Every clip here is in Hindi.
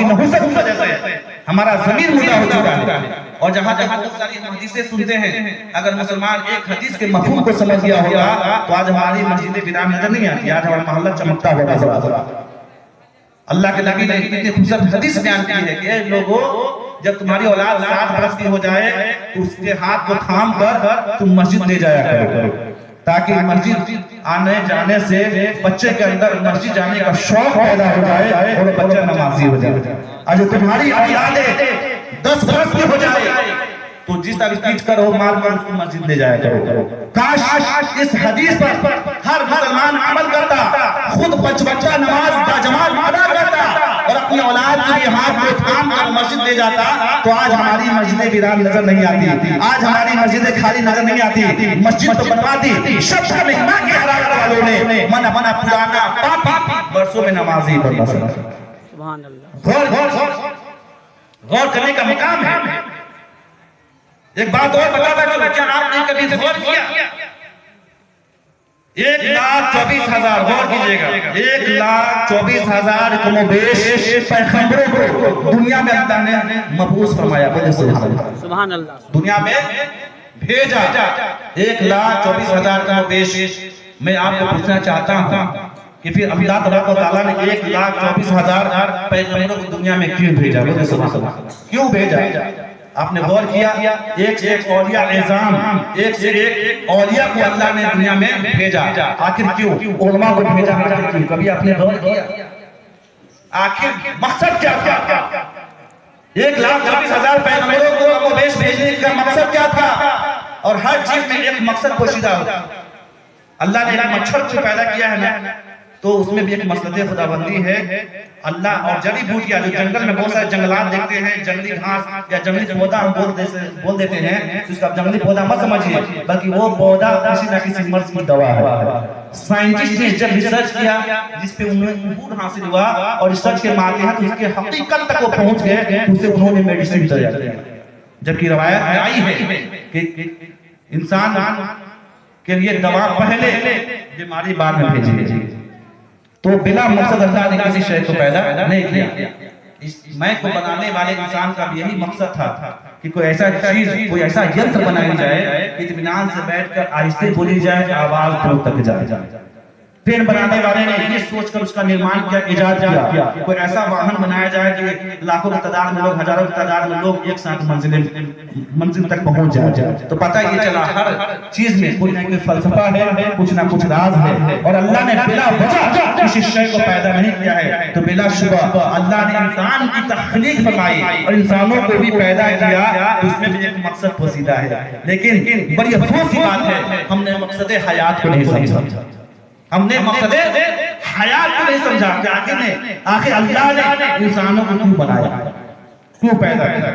की नहुसत की वजह से हमारा जमीन मुर्दा हो चुका है। और जहाँ जहाँ बहुत सारी हदीसें सुनते हैं, अगर मुसलमान एक हदीस के मफहूम को समझ गया होगा तो आज हमारी मस्जिदें बिना नजर नहीं आती, आज हमारा मोहल्ला चमकता होगा। अल्लाह के नबी ने इतनी खूबसूरत हदीस बयान की है कि लोगों, जब तुम्हारी औलाद 7 वर्ष की हो जाए तो उसके हाथ को थाम कर तुम मस्जिद ले जाया करो, ताकि मस्जिद आने जाने से बच्चे के अंदर मस्जिद जाने का शौक पैदा हो जाए और बच्चा नमाजी हो जाए। आज तुम्हारी औलाद 10 वर्ष की हो जाए तो जिस तरह पीट करो मार कर उसको मस्जिद ले जाया करो। काश इस हदीस पर हर मुसलमान अमल करता, खुद बच्चा नमाज बाजमात अदा करता और अपनी औलाद के हाथ को थाम कर मस्जिद ले जाता, तो आज हमारी मस्जिदें वीरान नजर नहीं आती, आज हमारी मस्जिदें खाली नजर नहीं आती। मस्जिद तो बनवा दी शब्द में मां के हरारत वालों ने, मना मना पुराना पाप बरसों में नमाजी बनना। सुभान अल्लाह। गौर करने का मुकाम है। एक बात और बताता चलो, क्या आपने कभी गौर किया? 1,24,000 गौर कीजिएगा, 1,24,000 कमोबेश पैगंबरों को दुनिया में अल्लाह ने मबूस फरमाया। बोले सुभान अल्लाह। दुनिया में भेजा 1,24,000 कमोबेश। मैं आपको पूछना चाहता हूँ कि फिर अल्लाह तआला ने 1,24,000 पैगंबरों को दुनिया में क्यों भेजा? बोले सुभान अल्लाह। क्यों भेजा? आपने गौर किया? एक से एक औलिया एज़ाम, एक से एक औलिया को अल्लाह ने दुनिया में भेजा। आखिर क्यों? उलमा को भेजा क्यों? कभी आपने गौर किया? आखिर मकसद क्या था? 1,24,000 पैगंबरों को कमोबेश भेजने का मकसद क्या था? और हर चीज में एक मकसद पोशीदा होता। अल्लाह ने एक मच्छर को पैदा किया है ना, तो उसमें भी एक मसलत खुदाबंदी है। अल्लाह और जड़ी बूटियां, जो जंगल में बहुत सारे जंगलात देखते हैं, जंगली घास या जंगली पौधा हम बोल देते हैं, तो उसका जंगली पौधा मत समझिए, बल्कि वो पौधा किसी न किसी मर्ज की दवा है। साइंटिस्ट ने जब रिसर्च किया, जिसपे उन्हें अबूर हासिल हुआ और रिसर्च के माध्यम से उसके हकीकत तक वो पहुंच गए, उसे उन्होंने मेडिसिन तैयार किया। जबकि रवायत आई है कि इंसान के लिए दवा पहले, बीमारी बाद में भेजी। तो बिना मकसद अल्लाह ने किसी शय को पैदा नहीं किया। इस मैं को बनाने वाले इंसान का भी यही मकसद था कि कोई ऐसा चीज, कोई ऐसा यंत्र बनाई जाए कि इत्मीनान से बैठकर आहिस्ते बोली जाए, आवाज दूर तक जाए। ट्रेन बनाने वाले ने ये सोचकर उसका निर्माण किया, इजाद किया कि कोई ऐसा वाहन बनाया जाए कि लाखों की तादाद में लोग, हजारों की तादाद में लोग एक साथ मंजिल तक पहुंच जाए। तो पता ये चला हर चीज में कोई ना कोई फलसफा है, कुछ ना कुछ राज है। और अल्लाह ने बिला वजह किसी शय को पैदा नहीं किया है। तो बिला शुबह अल्लाह ने इंसान की तख्लीक फरमाई और इंसानों को भी पैदा किया, उसमें भी एक मकसद पोशीदा है। लेकिन बड़ी अफसोस की बात है, हमने मकसद हयात को नहीं समझा, हमने मकसद हयात को नहीं समझा। आखिर अल्लाह ने इंसानों को क्यों बनाया, क्यों पैदा किया?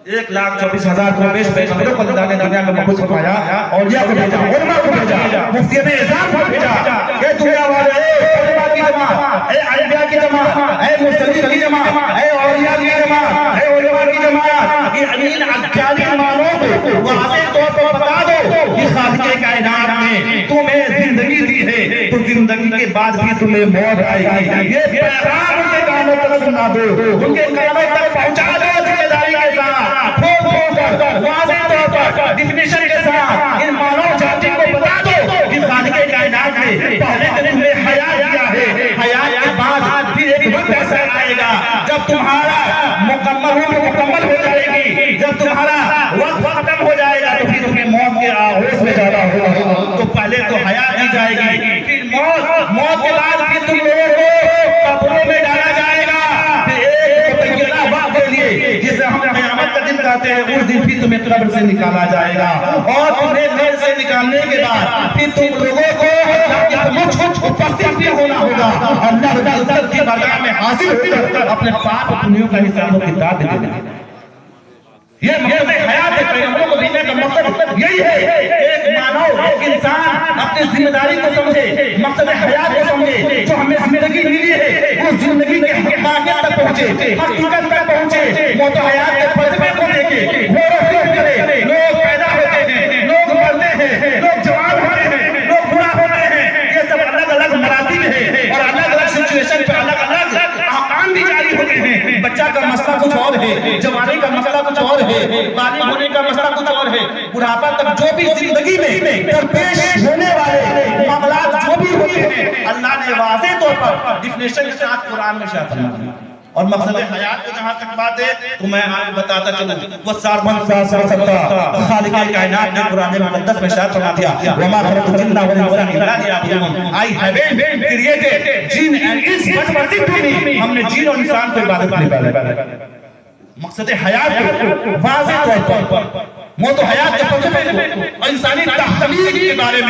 1,24,000 कमोबेश पैगंबरों को अल्लाह ने दुनिया में मबूस फरमाया, औलिया को भेजा, उलमा को भेजा, मुफ्ती ने इज़ाम को भेजा। ये दुनिया वाले, उलमा की जमात, ए अलिया की जमात, ए मुसल्ली की जमात, ए औलिया की जमात, ए उलमा की जमात, ये अमीन अज्ञानी मानों को वाज़ेह तौर पर बता दो कि खालिक़े कायनात ने तुम्हें जिंदगी दी है, तो जिंदगी के बाद भी तुम्हें मौत आएगी। ये पैगाम उनके कानों तक सुना दो, उनके कानों तक पहुंचा दो, जिम्मेदारी के साथ, वाज़ेह तौर पर डिफिनेशन के साथ इन मानव जाति को बता दो कि खालिक़े कायनात ने पहले तो तुम्हें हया दिया है, हया के बाद फिर एक वक्त ऐसा आएगा जब तुम्हारा मुकम्मल हो जाएगी, जब तुम्हारा वक्त खत्म हो जाएगा, तो फिर तुम्हें मौत के आगोश में जाना होगा। तो पहले तो हया दी जाएगी, फिर मौत के बाद फिर तुम लोगों को कब्रों में डाला जाएगा। फिर एक मुतय्यना वक्त के लिए, जिसे हम क़यामत का दिन कहते हैं, उस दिन फिर तुम्हें कब्र से निकाला जाएगा। और तुम्हें कब्र से निकालने के बाद फिर तुम लोगों को उपस्थित भी होना होगा, अल्लाह की बारगाह में हाजिर होकर अपने पाप पुण्यों का हिसाब किताब देना। ये मकसद हयात है, पैगंबरों को भेजने का मकसद यही है। एक मानव, एक इंसान अपनी जिम्मेदारी को समझे, मकसद हयात को समझे, जो हमें जिंदगी मिली है उस जिंदगी के हकीकत तक पहुंचे, हकीकत तक पहुंचे, मौत हयात के फलसफे को देखे, गौर करे। लोग पैदा होते हैं, लोग मरते हैं, लोग जवान होते हैं, लोग बूढ़ा होते हैं, ये सब अलग अलग मरातिब है और अलग अलग सिचुएशन पे अलग अलग बुढ़ापा तक जो भी जिंदगी में दरपेश होने वाले मामलात जो भी होते हैं, अल्लाह ने वाज़ेह तौर पर डिफिनेशन के साथ कुरान में शामिल फरमाया। और मकसद हयात को जहां तक बात है तो मैं आपको बताता चलूं, वो सारमन खालिक कायनात ने कुरान मुकद्दस में शामिल फरमा दिया, वमा खलक़तुल जिन्ना वल इंसा इल्ला लियअबुदून, I haven't created jinn and इंस बट वर्शिप मी, हमने जिन और इंसान को इबादत के लिए पैदा। मकसद हयात वाज़ेह तौर पर मौत और हयात के फलसफे को और इंसानी तख्लीक के बारे में